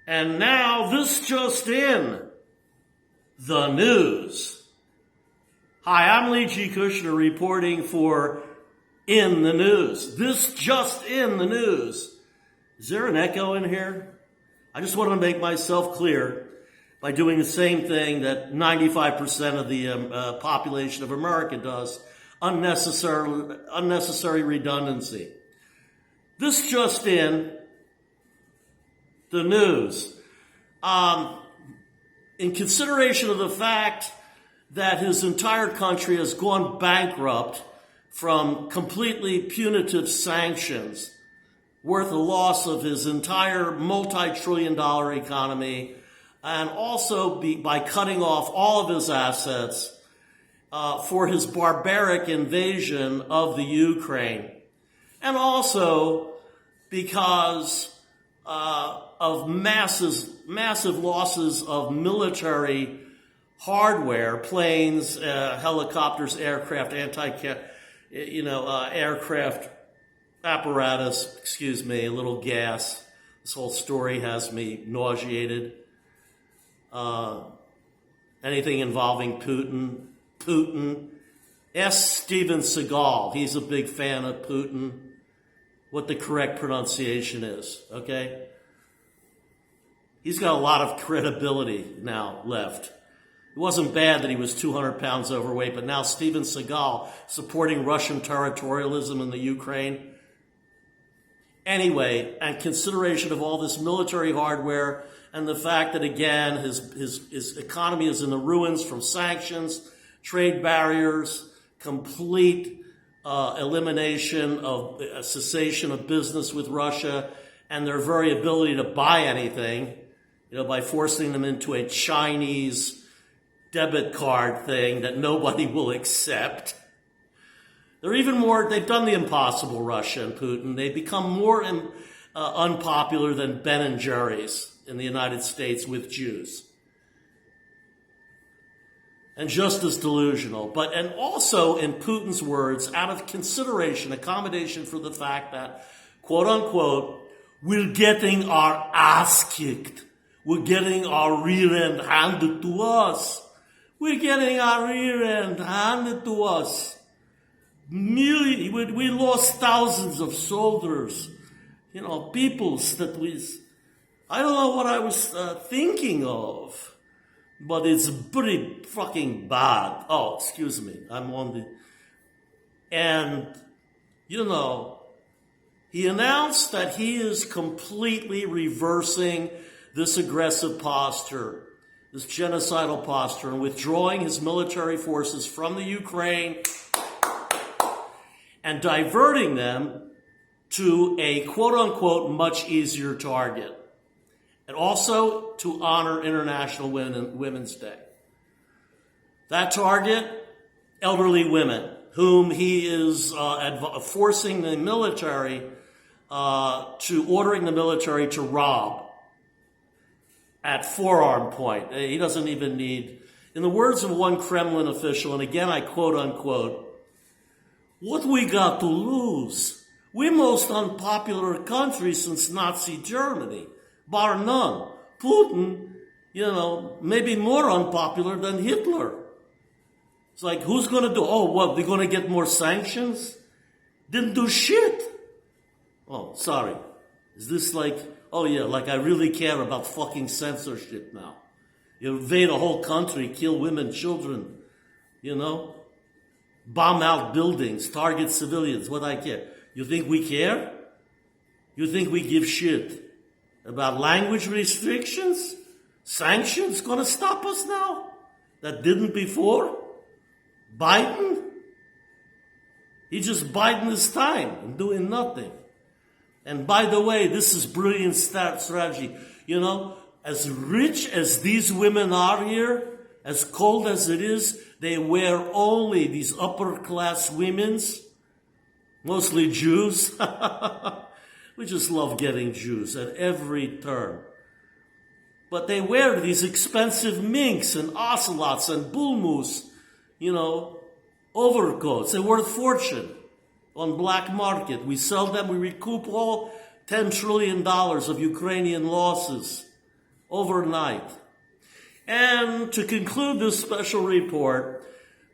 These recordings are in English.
And now this just in, the news. Hi, I'm Lee G. Kushner reporting for In the News. This just in the news. Is there an echo in here? I just want to make myself clear by doing the same thing that 95% of the population of America does, unnecessary redundancy. This just in, the news. In consideration of the fact that his entire country has gone bankrupt from completely punitive sanctions, worth a loss of his entire multi-trillion-dollar economy, and also by cutting off all of his assets for his barbaric invasion of the Ukraine, and also because of massive losses of military hardware, planes, helicopters, aircraft, aircraft apparatus, a little gas. This whole story has me nauseated. Anything involving Putin. Ask Steven Seagal. He's a big fan of Putin. What the correct pronunciation is, okay? He's got a lot of credibility now left. It wasn't bad that he was 200 pounds overweight, but now Steven Seagal supporting Russian territorialism in the Ukraine. Anyway, and consideration of all this military hardware and the fact that, again, his economy is in the ruins from sanctions, trade barriers, complete elimination of cessation of business with Russia, and their very ability to buy anything, by forcing them into a Chinese debit card thing that nobody will accept. They've done the impossible, Russia and Putin. They've become more unpopular than Ben and Jerry's in the United States with Jews. And just as delusional. And also, in Putin's words, out of consideration, accommodation for the fact that, quote unquote, we're getting our ass kicked. We're getting our rear end handed to us. We're getting our rear end handed to us. We lost thousands of soldiers. Peoples that I don't know what I was thinking of. But it's pretty fucking bad. Oh, excuse me. I'm on the... And, he announced that he is completely reversing this aggressive posture, this genocidal posture, and withdrawing his military forces from the Ukraine and diverting them to a quote-unquote much easier target. And also to honor International Women's Day. That target, elderly women, whom he is forcing the military, ordering the military to rob at forearm point. He doesn't even need, in the words of one Kremlin official, and again I quote unquote, what we got to lose? We're most unpopular country since Nazi Germany. Bar none. Putin, maybe more unpopular than Hitler. It's like, who's going to do? Oh, what, they're going to get more sanctions? Didn't do shit. Oh, sorry. Is this like, oh yeah, like I really care about fucking censorship now. You invade a whole country, kill women, children, bomb out buildings, target civilians, what I care. You think we care? You think we give shit about language restrictions? Sanctions gonna stop us now? That didn't before? Biden? He just biding his time and doing nothing. And by the way, this is brilliant strategy. As rich as these women are here, as cold as it is, they wear only these upper class women's, mostly Jews. We just love getting Jews at every turn. But they wear these expensive minks and ocelots and bull moose, overcoats. They're worth fortune on black market. We sell them, we recoup all $10 trillion of Ukrainian losses. overnight. And to conclude this special report,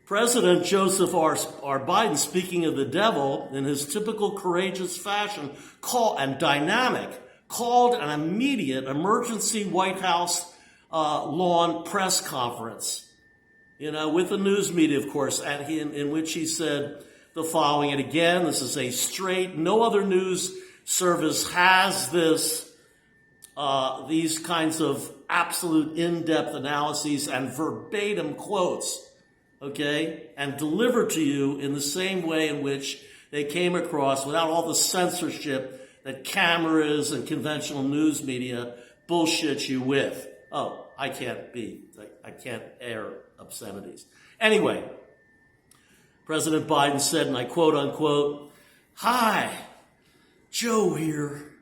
President Joseph R. Biden, speaking of the devil, in his typical courageous fashion, called an immediate emergency White House lawn press conference, with the news media, of course, in which he said the following. And again, this is a straight, no other news service has these kinds of absolute in-depth analyses and verbatim quotes, okay, and delivered to you in the same way in which they came across without all the censorship that cameras and conventional news media bullshit you with. Oh, I can't air obscenities. Anyway, President Biden said, and I quote unquote, "Hi, Joe here.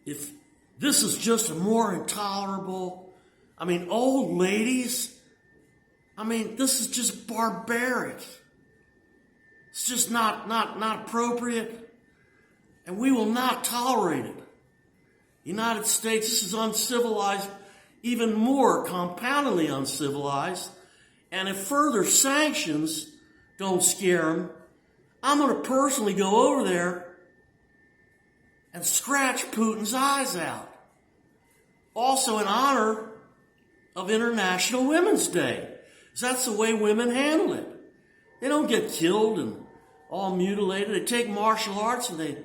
If this is just a more intolerable, old ladies, this is just barbaric. It's just not appropriate, and we will not tolerate it. United States, this is uncivilized, even more compoundedly uncivilized, and if further sanctions don't scare them, I'm going to personally go over there and scratch Putin's eyes out. Also in honor of International Women's Day. Because that's the way women handle it. They don't get killed and all mutilated. They take martial arts and they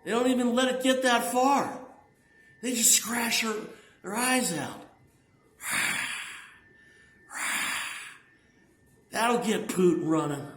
don't even let it get that far. They just scratch their eyes out. That'll get Putin running.